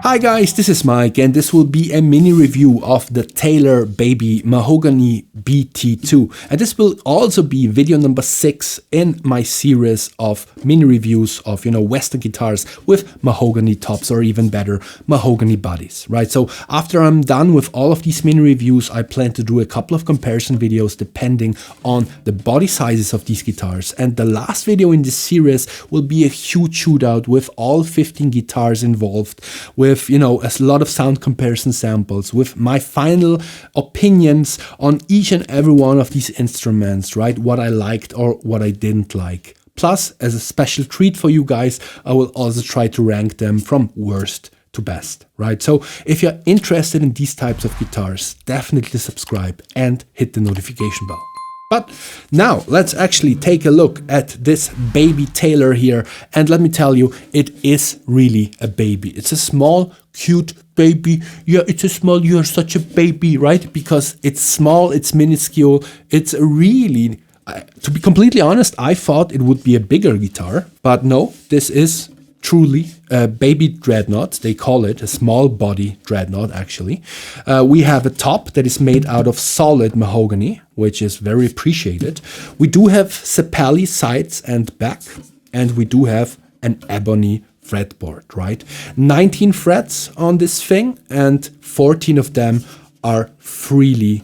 Hi guys, this is Mike and this will be a mini review of the TAYLOR Baby Mahogany BT2, and this will also be video number 6 in my series of mini reviews of Western guitars with mahogany tops, or even better, mahogany bodies, right? So after I'm done with all of these mini reviews, I plan to do a couple of comparison videos depending on the body sizes of these guitars, and the last video in this series will be a huge shootout with all 15 guitars involved, with a lot of sound comparison samples, with my final opinions on each and every one of these instruments, right? What I liked or what I didn't like. Plus, as a special treat for you guys, I will also try to rank them from worst to best, right? So if you're interested in these types of guitars, definitely subscribe and hit the notification bell. But now let's actually take a look at this baby TAYLOR here, and let me tell you, it is really a baby. It's a small, cute baby. Yeah, it's a small, you're such a baby, right? Because it's small, it's minuscule, it's really, to be completely honest, I thought it would be a bigger guitar, but no, this is truly a baby dreadnought. They call it a small body dreadnought, actually. We have a top that is made out of solid mahogany, which is very appreciated. We do have sapelli sides and back, and we do have an ebony fretboard, right? 19 frets on this thing, and 14 of them are freely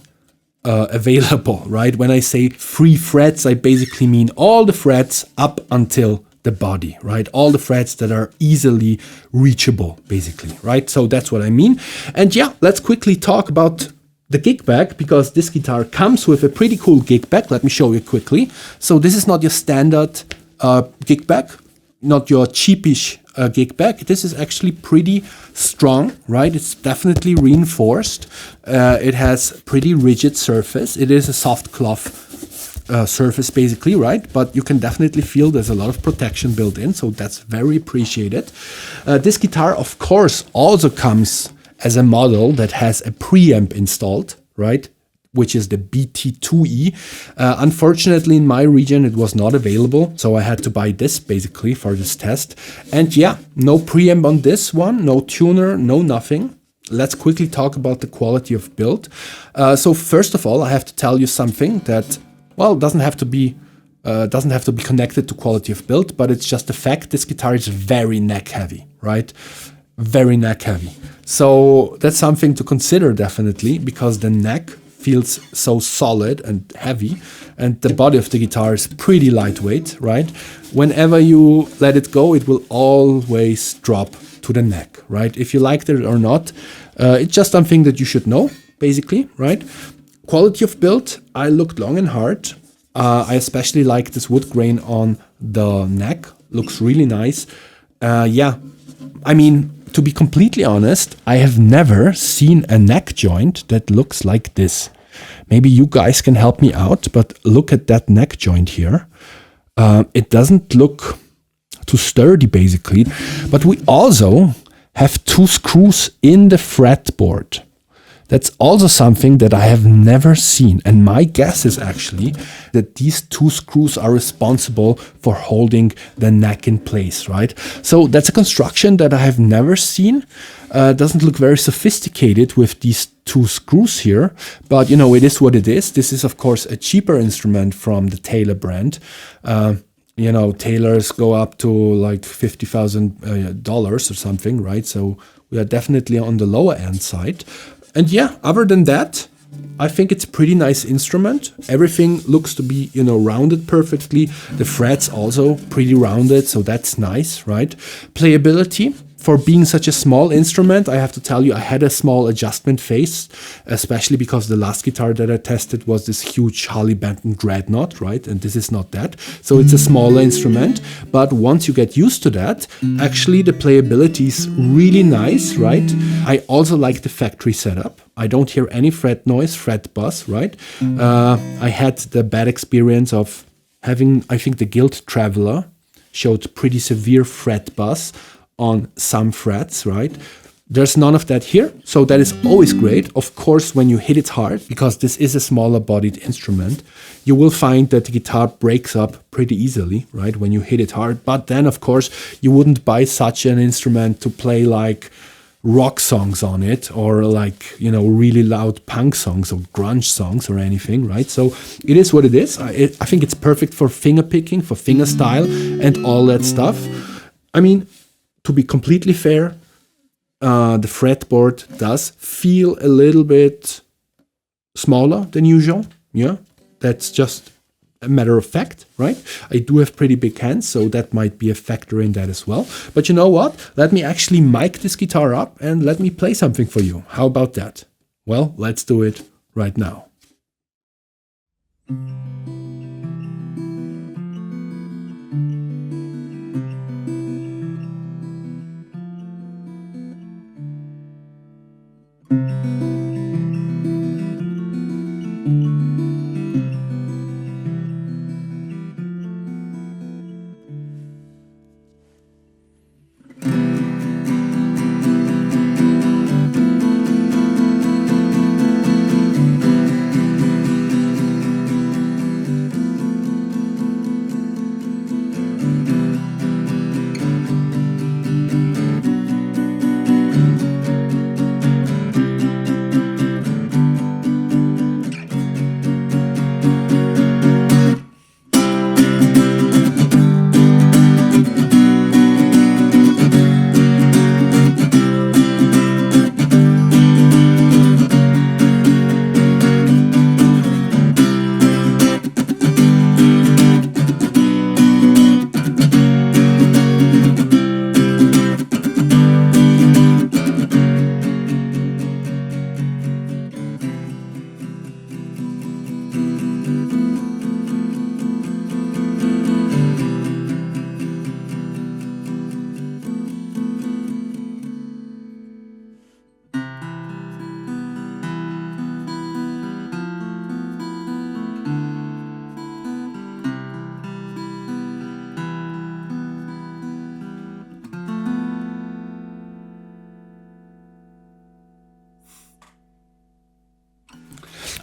available, right? When I say free frets, I basically mean all the frets up until the body, right? All the frets that are easily reachable, basically, right? So that's what I mean. And yeah, let's quickly talk about the gig bag, because this guitar comes with a pretty cool gig bag. Let me show you quickly. So this is not your standard gig bag, not your cheapish gig bag. This is actually pretty strong, right? It's definitely reinforced. It has pretty rigid surface. It is a soft cloth surface, basically, right? But you can definitely feel there's a lot of protection built in, so that's very appreciated. This guitar, of course, also comes as a model that has a preamp installed, right? Which is the BT2E. Unfortunately, in my region, it was not available, so I had to buy this basically for this test. And yeah, no preamp on this one, no tuner, no nothing. Let's quickly talk about the quality of build. So first of all, I have to tell you something that, well, doesn't have to be connected to quality of build, but it's just the fact this guitar is very neck heavy, right? Very neck heavy. So that's something to consider, definitely, because the neck feels so solid and heavy, and the body of the guitar is pretty lightweight, right? Whenever you let it go, it will always drop to the neck, right? If you liked it or not, it's just something that you should know, basically, right? Quality of build, I looked long and hard. I especially like this wood grain on the neck. Looks really nice. Yeah, I mean, to be completely honest, I have never seen a neck joint that looks like this. Maybe you guys can help me out, but look at that neck joint here. It doesn't look too sturdy, basically. But we also have 2 screws in the fretboard. That's also something that I have never seen. And my guess is actually that these 2 screws are responsible for holding the neck in place, right? So that's a construction that I have never seen. Doesn't look very sophisticated with these 2 screws here, but it is what it is. This is, of course, a cheaper instrument from the TAYLOR brand. TAYLORs go up to like $50,000 or something, right? So we are definitely on the lower end side. And yeah, other than that, I think it's a pretty nice instrument. Everything looks to be, rounded perfectly. The frets also pretty rounded, so that's nice, right? Playability. For being such a small instrument, I have to tell you, I had a small adjustment phase, especially because the last guitar that I tested was this huge Harley Benton Dreadnought, right? And this is not that. So it's a smaller instrument. But once you get used to that, actually the playability is really nice, right? I also like the factory setup. I don't hear any fret noise, fret buzz, right? I had the bad experience of having, I think the Guild Traveler showed pretty severe fret buzz on some frets, right? There's none of that here, so that is always great. Of course, when you hit it hard, because this is a smaller bodied instrument, you will find that the guitar breaks up pretty easily, right, when you hit it hard. But then, of course, you wouldn't buy such an instrument to play like rock songs on it, or like, you know, really loud punk songs or grunge songs or anything, right? So it is what it is. I think it's perfect for finger picking, for finger style and all that stuff. I mean, to be completely fair, the fretboard does feel a little bit smaller than usual. Yeah, that's just a matter of fact, right? I do have pretty big hands, so that might be a factor in that as well. But you know what? Let me actually mic this guitar up and let me play something for you. How about that? Well, let's do it right now.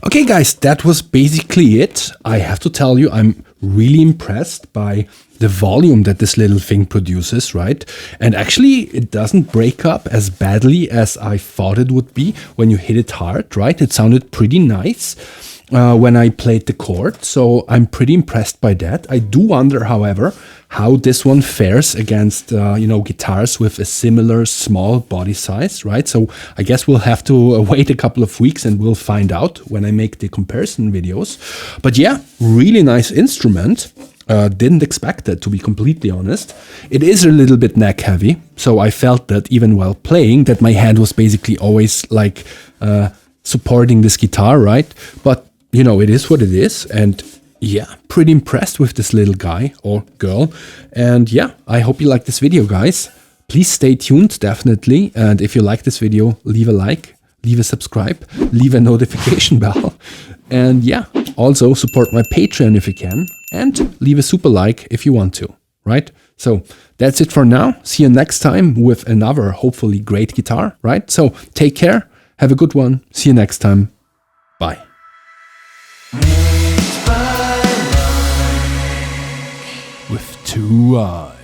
Okay guys, that was basically it. I have to tell you, I'm really impressed by the volume that this little thing produces, right? And actually, it doesn't break up as badly as I thought it would be when you hit it hard, right? It sounded pretty nice when I played the chord, so I'm pretty impressed by that. I do wonder, however, how this one fares against, you know, guitars with a similar small body size, right? So I guess we'll have to wait a couple of weeks and we'll find out when I make the comparison videos. But yeah, really nice instrument. Didn't expect that, to be completely honest. It is a little bit neck heavy, so I felt that even while playing, that my hand was basically always like supporting this guitar, right? But you know, it is what it is, and yeah, pretty impressed with this little guy or girl. And yeah, I hope you like this video, guys. Please stay tuned, definitely. And if you like this video, leave a like, leave a subscribe, leave a notification bell. And yeah, also support my Patreon if you can, and leave a super like if you want to, right? So that's it for now. See you next time with another hopefully great guitar, right? So take care, have a good one. See you next time. Bye. With two eyes.